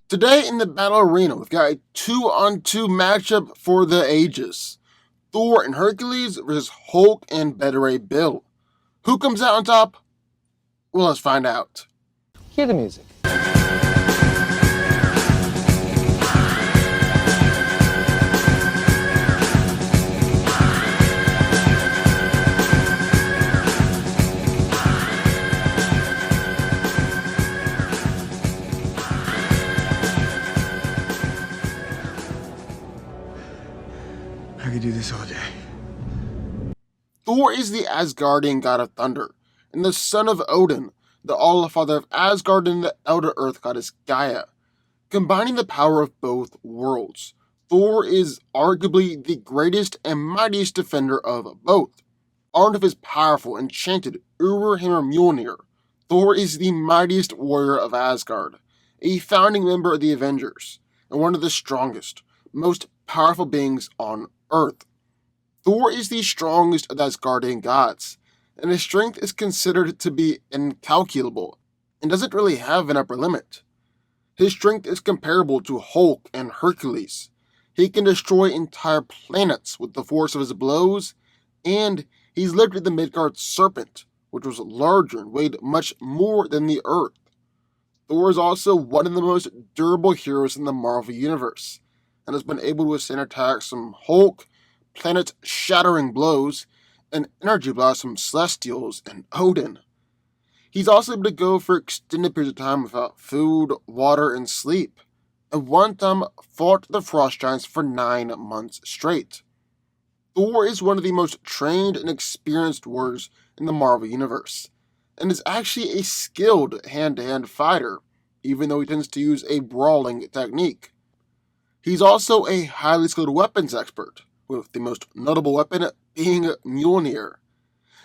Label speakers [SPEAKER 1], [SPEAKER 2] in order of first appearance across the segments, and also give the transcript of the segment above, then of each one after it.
[SPEAKER 1] Today in the battle arena, we've got a 2-on-2 matchup for the ages. Thor and Hercules versus Hulk and Better Ray Bill. Who comes out on top? Well, let's find out.
[SPEAKER 2] Hear the music.
[SPEAKER 3] I could do this all day.
[SPEAKER 1] Thor is the Asgardian god of thunder, and the son of Odin, the All-Father of Asgard and the Elder Earth goddess Gaia. Combining the power of both worlds, Thor is arguably the greatest and mightiest defender of both. Armed with his powerful, enchanted Hammer Mjolnir, Thor is the mightiest warrior of Asgard, a founding member of the Avengers, and one of the strongest, most powerful beings on Earth. Thor is the strongest of the Asgardian gods, and his strength is considered to be incalculable, and doesn't really have an upper limit. His strength is comparable to Hulk and Hercules. He can destroy entire planets with the force of his blows, and he's lifted the Midgard serpent, which was larger and weighed much more than the Earth. Thor is also one of the most durable heroes in the Marvel Universe, and has been able to withstand attacks from Hulk, planet-shattering blows, and energy blasts from Celestials and Odin. He's also able to go for extended periods of time without food, water, and sleep, and one time fought the Frost Giants for 9 months straight. Thor is one of the most trained and experienced warriors in the Marvel Universe, and is actually a skilled hand-to-hand fighter, even though he tends to use a brawling technique. He's also a highly skilled weapons expert, with the most notable weapon being Mjolnir.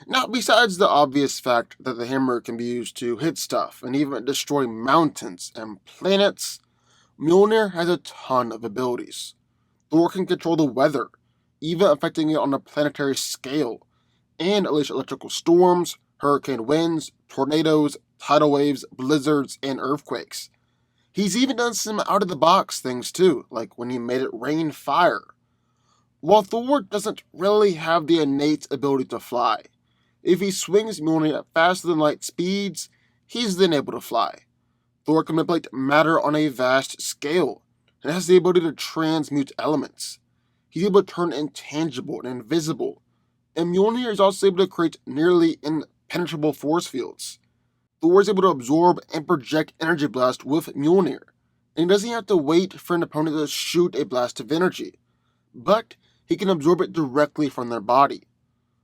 [SPEAKER 1] Now, besides the obvious fact that the hammer can be used to hit stuff and even destroy mountains and planets, Mjolnir has a ton of abilities. Thor can control the weather, even affecting it on a planetary scale, and unleash electrical storms, hurricane winds, tornadoes, tidal waves, blizzards, and earthquakes. He's even done some out-of-the-box things too, like when he made it rain fire. While Thor doesn't really have the innate ability to fly, if he swings Mjolnir at faster than light speeds, he's then able to fly. Thor can manipulate matter on a vast scale, and has the ability to transmute elements. He's able to turn intangible and invisible, and Mjolnir is also able to create nearly impenetrable force fields. Thor is able to absorb and project energy blast with Mjolnir, and he doesn't have to wait for an opponent to shoot a blast of energy, but he can absorb it directly from their body.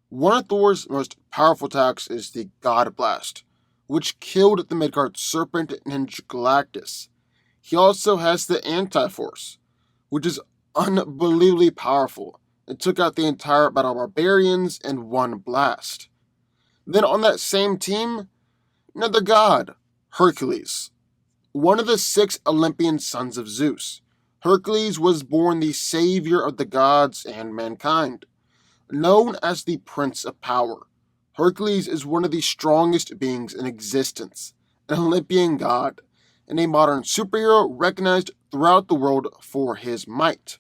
[SPEAKER 1] One of Thor's most powerful attacks is the God Blast, which killed the Midgard serpent Ninja Galactus. He also has the Anti-Force, which is unbelievably powerful, and took out the entire Battle Barbarians in one blast. Then on that same team, another god, Hercules. One of the 6 Olympian sons of Zeus, Hercules was born the savior of the gods and mankind. Known as the Prince of Power, Hercules is one of the strongest beings in existence, an Olympian god, and a modern superhero recognized throughout the world for his might.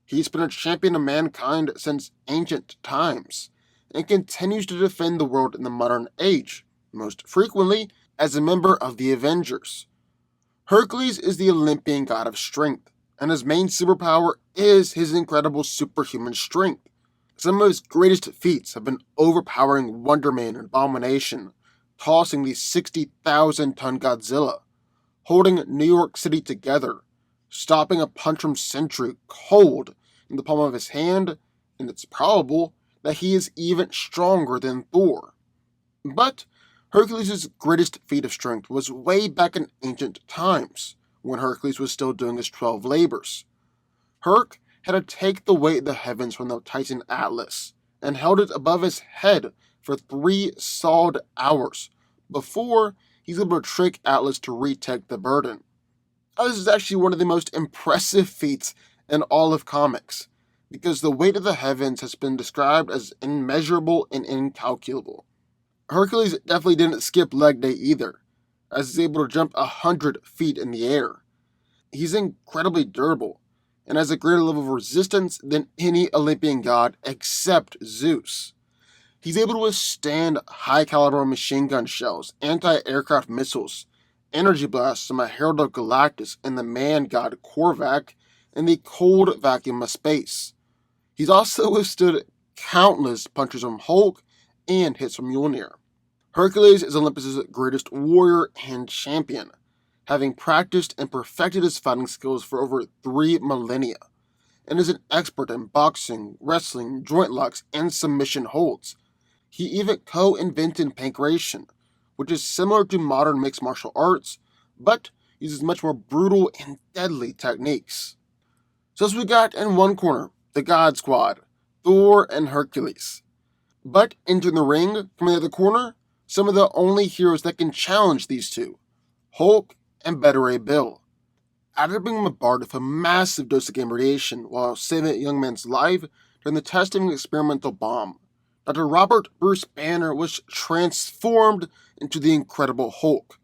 [SPEAKER 1] He's been a champion of mankind since ancient times, and continues to defend the world in the modern age, most frequently as a member of the Avengers. Hercules is the Olympian god of strength, and his main superpower is his incredible superhuman strength. Some of his greatest feats have been overpowering Wonder Man and Abomination, tossing the 60,000-ton Godzilla, holding New York City together, stopping a punch from Sentry cold in the palm of his hand, and it's probable that he is even stronger than Thor. But Hercules' greatest feat of strength was way back in ancient times, when Hercules was still doing his 12 labors. Herc had to take the weight of the heavens from the Titan Atlas, and held it above his head for 3 solid hours, before he's able to trick Atlas to retake the burden. Now, this is actually one of the most impressive feats in all of comics, because the weight of the heavens has been described as immeasurable and incalculable. Hercules definitely didn't skip leg day either, as he's able to jump 100 feet in the air. He's incredibly durable and has a greater level of resistance than any Olympian god except Zeus. He's able to withstand high caliber machine gun shells, anti aircraft missiles, energy blasts from a Herald of Galactus and the man god Korvac in the cold vacuum of space. He's also withstood countless punches from Hulk and hits from Mjolnir. Hercules is Olympus' greatest warrior and champion, having practiced and perfected his fighting skills for over 3 millennia, and is an expert in boxing, wrestling, joint locks, and submission holds. He even co-invented pankration, which is similar to modern mixed martial arts, but uses much more brutal and deadly techniques. So as we got in one corner, the God Squad, Thor and Hercules. But entering the ring from the other corner, some of the only heroes that can challenge these two, Hulk and Better Ray Bill. After being bombarded with a massive dose of gamma radiation while saving a young man's life during the testing of an experimental bomb, Dr. Robert Bruce Banner was transformed into the Incredible Hulk,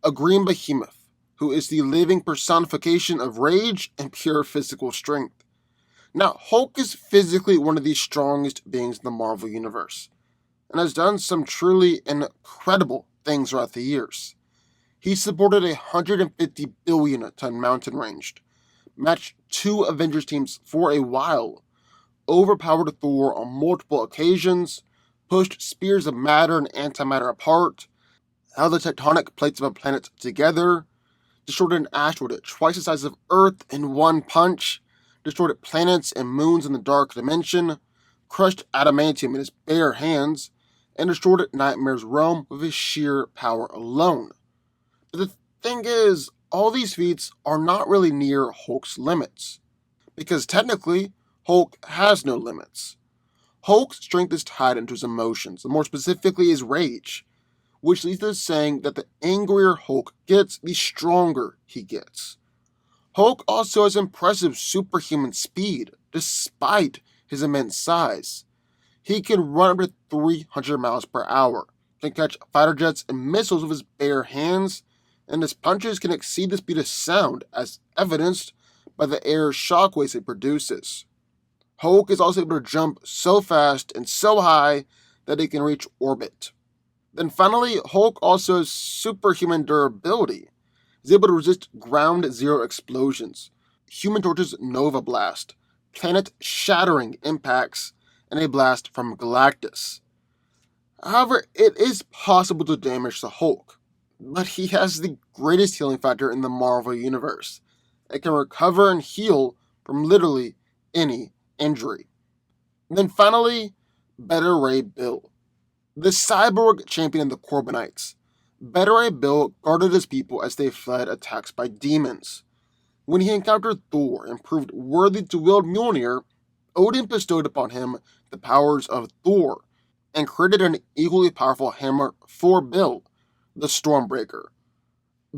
[SPEAKER 1] a green behemoth who is the living personification of rage and pure physical strength. Now, Hulk is physically one of the strongest beings in the Marvel Universe, and has done some truly incredible things throughout the years. He supported a 150 billion ton mountain range, matched 2 Avengers teams for a while, overpowered Thor on multiple occasions, pushed spears of matter and antimatter apart, held the tectonic plates of a planet together, destroyed an asteroid twice the size of Earth in one punch, destroyed planets and moons in the dark dimension, crushed adamantium in his bare hands, and destroyed Nightmare's realm with his sheer power alone. But the thing is, all these feats are not really near Hulk's limits, because technically, Hulk has no limits. Hulk's strength is tied into his emotions, and more specifically his rage, which leads to saying that the angrier Hulk gets, the stronger he gets. Hulk also has impressive superhuman speed, despite his immense size. He can run up to 300 miles per hour, can catch fighter jets and missiles with his bare hands, and his punches can exceed the speed of sound, as evidenced by the air shockwaves it produces. Hulk is also able to jump so fast and so high that he can reach orbit. Then finally, Hulk also has superhuman durability. He's able to resist ground zero explosions, Human Torch's Nova Blast, planet shattering impacts, and a blast from Galactus. However, it is possible to damage the Hulk, but he has the greatest healing factor in the Marvel Universe. It can recover and heal from literally any injury. And then finally, Better Ray Bill, the cyborg champion of the Corbinites. Better Ray Bill guarded his people as they fled attacks by demons. When he encountered Thor and proved worthy to wield Mjolnir, Odin bestowed upon him the powers of Thor and created an equally powerful hammer for Bill, the Stormbreaker.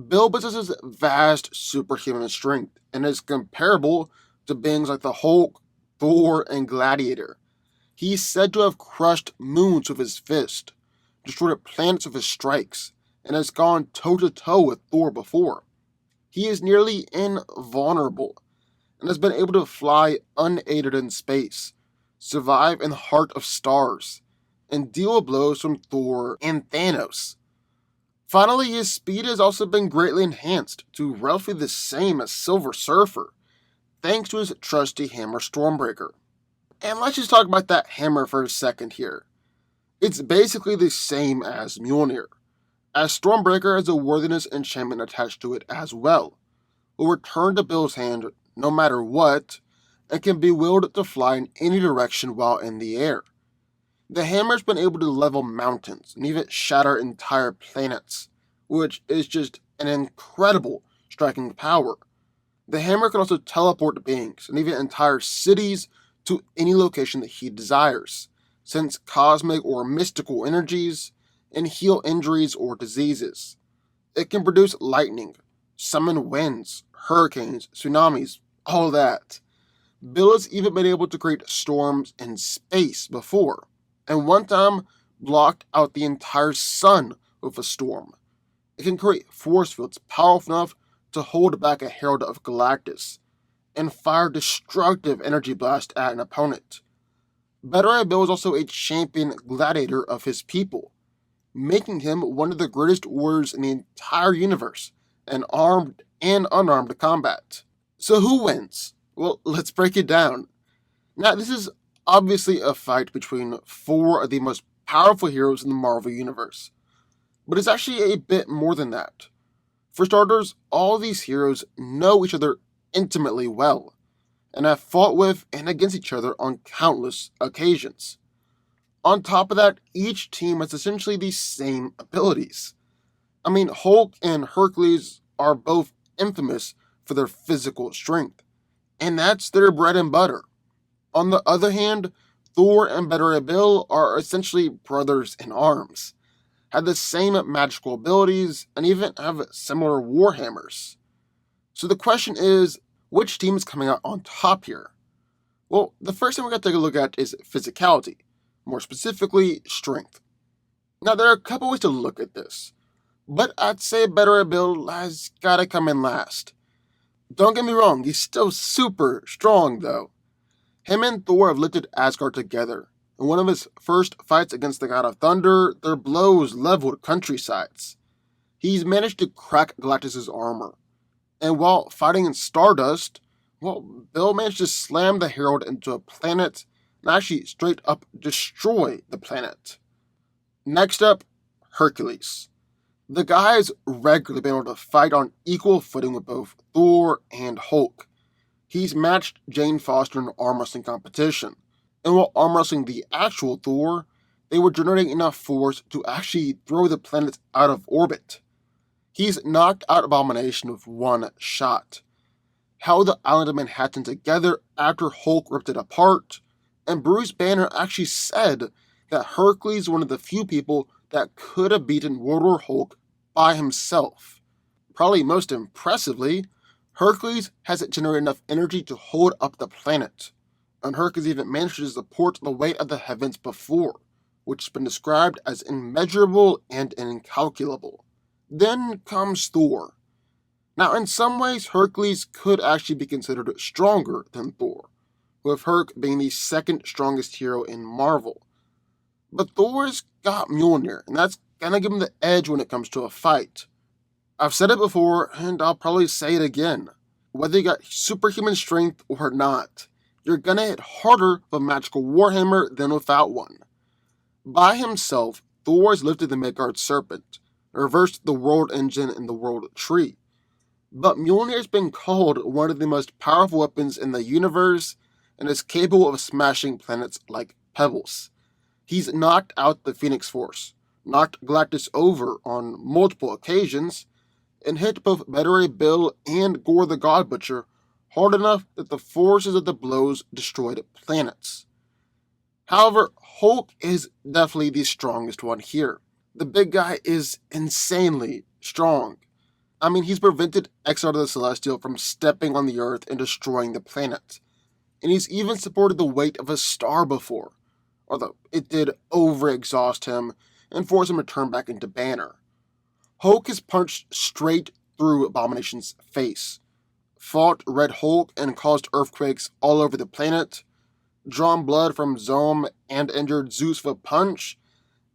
[SPEAKER 1] Bill possesses vast superhuman strength and is comparable to beings like the Hulk, Thor, and Gladiator. He is said to have crushed moons with his fist, destroyed planets with his strikes, and has gone toe-to-toe with Thor before. He is nearly invulnerable, and has been able to fly unaided in space, survive in the heart of stars, and deal blows from Thor and Thanos. Finally, his speed has also been greatly enhanced to roughly the same as Silver Surfer, thanks to his trusty hammer Stormbreaker. And let's just talk about that hammer for a second here. It's basically the same as Mjolnir, as Stormbreaker has a worthiness enchantment attached to it as well, will return to Bill's hand no matter what, and can be wielded to fly in any direction while in the air. The hammer's been able to level mountains and even shatter entire planets, which is just an incredible striking power. The hammer can also teleport beings and even entire cities to any location that he desires, sense cosmic or mystical energies, and heal injuries or diseases. It can produce lightning, summon winds, hurricanes, tsunamis, all that. Bill has even been able to create storms in space before, and one time blocked out the entire sun with a storm. It can create force fields powerful enough to hold back a herald of Galactus and fire destructive energy blast at an opponent. Better Ray Bill is also a champion gladiator of his people, making him one of the greatest warriors in the entire universe in armed and unarmed combat. So who wins? Well, let's break it down. Now, this is obviously a fight between four of the most powerful heroes in the Marvel Universe, but it's actually a bit more than that. For starters, all these heroes know each other intimately well, and have fought with and against each other on countless occasions. On top of that, each team has essentially the same abilities. I mean, Hulk and Hercules are both infamous for their physical strength, and that's their bread and butter. On the other hand, Thor and Better Ray Bill are essentially brothers in arms, have the same magical abilities, and even have similar warhammers. So the question is, which team is coming out on top here? Well, the first thing we're going to take a look at is physicality, more specifically, strength. Now, there are a couple ways to look at this, but I'd say Better Ray Bill has got to come in last. Don't get me wrong, he's still super strong though. Him and Thor have lifted Asgard together. In one of his first fights against the God of Thunder, their blows leveled countrysides. He's managed to crack Galactus' armor. And while fighting in Stardust, well, Bill managed to slam the Herald into a planet and actually straight up destroy the planet. Next up, Hercules. The guy has regularly been able to fight on equal footing with both Thor and Hulk. He's matched Jane Foster in an arm wrestling competition, and while arm wrestling the actual Thor, they were generating enough force to actually throw the planet out of orbit. He's knocked out Abomination with one shot, held the island of Manhattan together after Hulk ripped it apart, and Bruce Banner actually said that Hercules is one of the few people that could have beaten World War Hulk by himself. Probably most impressively, Hercules hasn't generated enough energy to hold up the planet, and Hercules even managed to support the weight of the heavens before, which has been described as immeasurable and incalculable. Then comes Thor. Now, in some ways, Hercules could actually be considered stronger than Thor, with Herc being the second strongest hero in Marvel. But Thor's got Mjolnir, and that's gonna give him the edge when it comes to a fight. I've said it before, and I'll probably say it again. Whether you got superhuman strength or not, you're gonna hit harder with a magical warhammer than without one. By himself, Thor has lifted the Midgard Serpent, reversed the World Engine and the World Tree. But Mjolnir has been called one of the most powerful weapons in the universe, and is capable of smashing planets like pebbles. He's knocked out the Phoenix Force, knocked Galactus over on multiple occasions, and hit both Better Ray Bill and Gore the God Butcher hard enough that the forces of the blows destroyed planets. However, Hulk is definitely the strongest one here. The big guy is insanely strong. I mean, he's prevented Exar the Celestial from stepping on the Earth and destroying the planet. And he's even supported the weight of a star before, although it did overexhaust him and force him to turn back into Banner. Hulk has punched straight through Abomination's face, fought Red Hulk and caused earthquakes all over the planet, drawn blood from Zom and injured Zeus with a punch,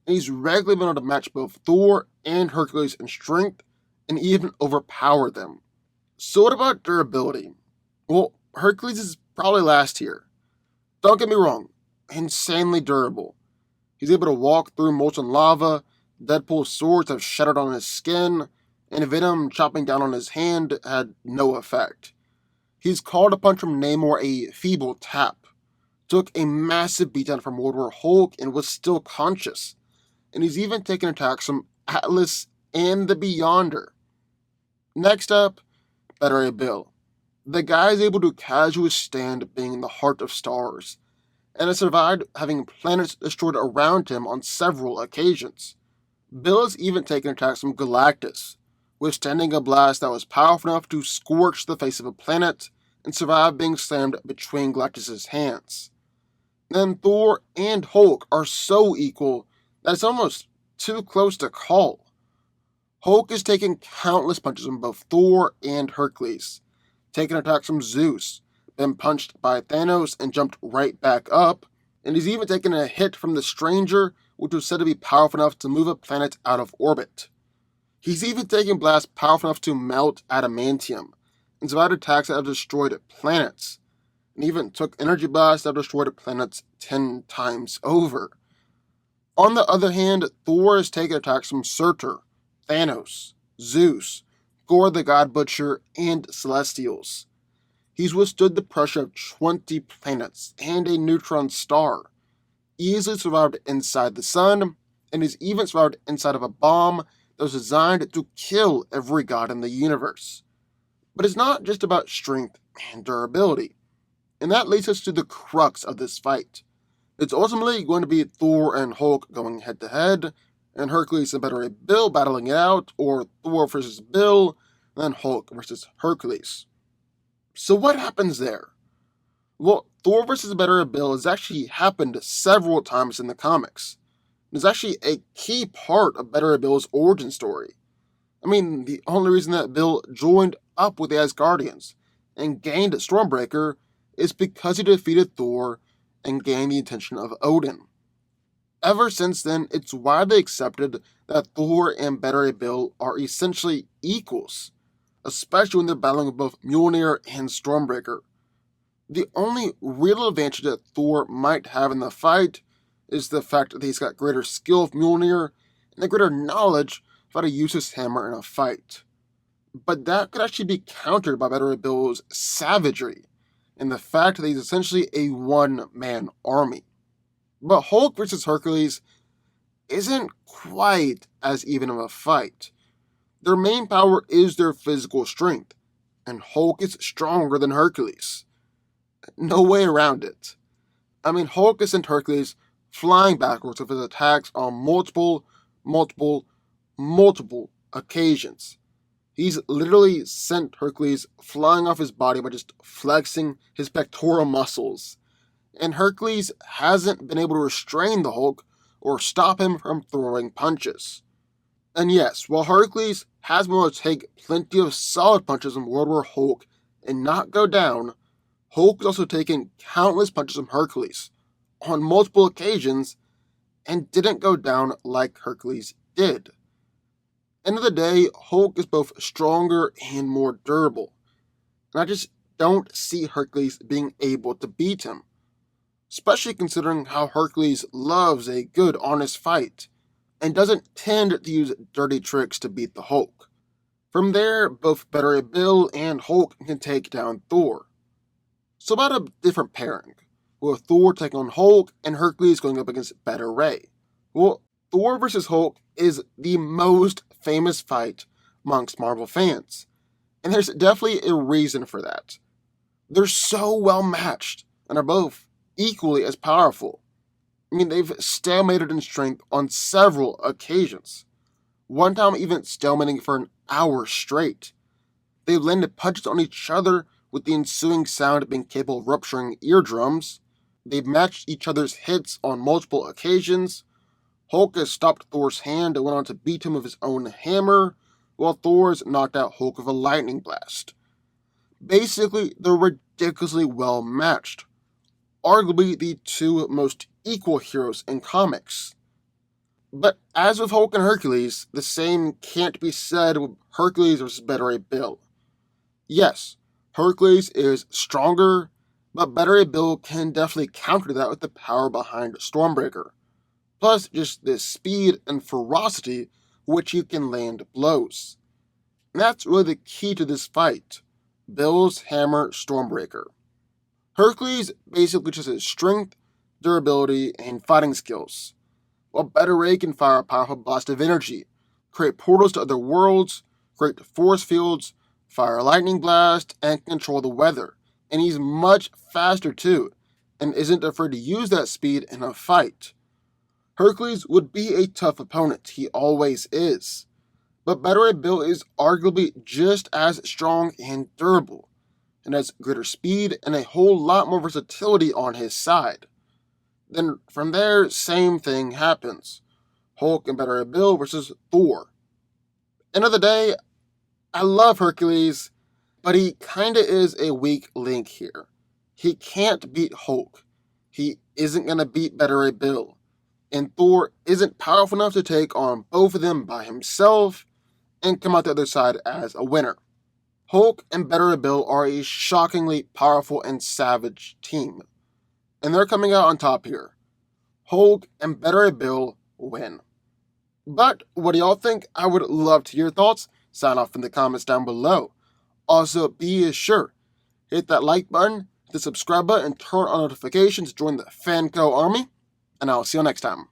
[SPEAKER 1] and he's regularly been able to match both Thor and Hercules in strength and even overpower them. So what about durability? Well, Hercules is probably last here. Don't get me wrong, insanely durable. He's able to walk through molten lava, Deadpool's swords have shattered on his skin, and Venom chopping down on his hand had no effect. He's called a punch from Namor a feeble tap, took a massive beatdown from World War Hulk and was still conscious, and he's even taken attacks from Atlas and the Beyonder. Next up, Better Ray Bill. The guy is able to casually stand being in the heart of stars, and has survived having planets destroyed around him on several occasions. Bill has even taken attacks from Galactus, withstanding a blast that was powerful enough to scorch the face of a planet and survive being slammed between Galactus' hands. Then Thor and Hulk are so equal that it's almost too close to call. Hulk is taking countless punches from both Thor and Hercules, taking attacks from Zeus, been punched by Thanos and jumped right back up, and he's even taken a hit from the Stranger, which was said to be powerful enough to move a planet out of orbit. He's even taken blasts powerful enough to melt adamantium, and survived attacks that have destroyed planets, and even took energy blasts that have destroyed planets 10 times over. On the other hand, Thor has taken attacks from Surtur, Thanos, Zeus, Gore the God Butcher, and Celestials. He's withstood the pressure of 20 planets and a neutron star, easily survived inside the sun, and has even survived inside of a bomb that was designed to kill every god in the universe. But it's not just about strength and durability, and that leads us to the crux of this fight. It's ultimately going to be Thor and Hulk going head to head, and Hercules and Better Bill battling it out, or Thor versus Bill, and then Hulk versus Hercules. So what happens there? Well, Thor vs. Better Bill has actually happened several times in the comics. It's actually a key part of Better Bill's origin story. I mean, the only reason that Bill joined up with the Asgardians and gained Stormbreaker is because he defeated Thor and gained the attention of Odin. Ever since then, it's widely accepted that Thor and Better Bill are essentially equals, especially when they're battling with both Mjolnir and Stormbreaker. The only real advantage that Thor might have in the fight is the fact that he's got greater skill of Mjolnir and a greater knowledge of how to use his hammer in a fight. But that could actually be countered by Better Bill's savagery and the fact that he's essentially a one-man army. But Hulk versus Hercules isn't quite as even of a fight. Their main power is their physical strength, and Hulk is stronger than Hercules. No way around it. I mean, Hulk has sent Hercules flying backwards with his attacks on multiple occasions. He's literally sent Hercules flying off his body by just flexing his pectoral muscles. And Hercules hasn't been able to restrain the Hulk or stop him from throwing punches. And yes, while Hercules has been able to take plenty of solid punches in World War Hulk and not go down, Hulk has also taken countless punches from Hercules on multiple occasions and didn't go down like Hercules did. End of the day, Hulk is both stronger and more durable, and I just don't see Hercules being able to beat him, especially considering how Hercules loves a good, honest fight and doesn't tend to use dirty tricks to beat the Hulk. From there, both Better Bill and Hulk can take down Thor. So about a different pairing, with Thor taking on Hulk and Hercules going up against Better Ray. Well, Thor vs. Hulk is the most famous fight amongst Marvel fans, and there's definitely a reason for that. They're so well matched and are both equally as powerful. I mean, they've stalemated in strength on several occasions, one time even stalemating for an hour straight. They've landed punches on each other with the ensuing sound being capable of rupturing eardrums. They've matched each other's hits on multiple occasions. Hulk has stopped Thor's hand and went on to beat him with his own hammer, while Thor's knocked out Hulk with a lightning blast. Basically, they're ridiculously well matched. Arguably the two most equal heroes in comics. But as with Hulk and Hercules, the same can't be said with Hercules versus Better Bill. Yes, Hercules is stronger, but Better Bill can definitely counter that with the power behind Stormbreaker. Plus just the speed and ferocity which he can land blows. And that's really the key to this fight. Bill's hammer Stormbreaker. Hercules basically just has strength, durability, and fighting skills, while Better Ray can fire a powerful blast of energy, create portals to other worlds, create force fields, fire a lightning blast, and control the weather. And he's much faster too, and isn't afraid to use that speed in a fight. Hercules would be a tough opponent, he always is, but Better Bill is arguably just as strong and durable, and has greater speed and a whole lot more versatility on his side. Then from there, same thing happens. Hulk and Better Bill versus Thor. End of the day, I love Hercules, but he kinda is a weak link here. He can't beat Hulk. He isn't gonna beat Better Ray Bill. And Thor isn't powerful enough to take on both of them by himself and come out the other side as a winner. Hulk and Better Ray Bill are a shockingly powerful and savage team, and they're coming out on top here. Hulk and Better Ray Bill win. But what do y'all think? I would love to hear your thoughts. Sign off in the comments down below. Also, be sure, hit that like button, hit the subscribe button, and turn on notifications to join the Fanco army. And I'll see you next time.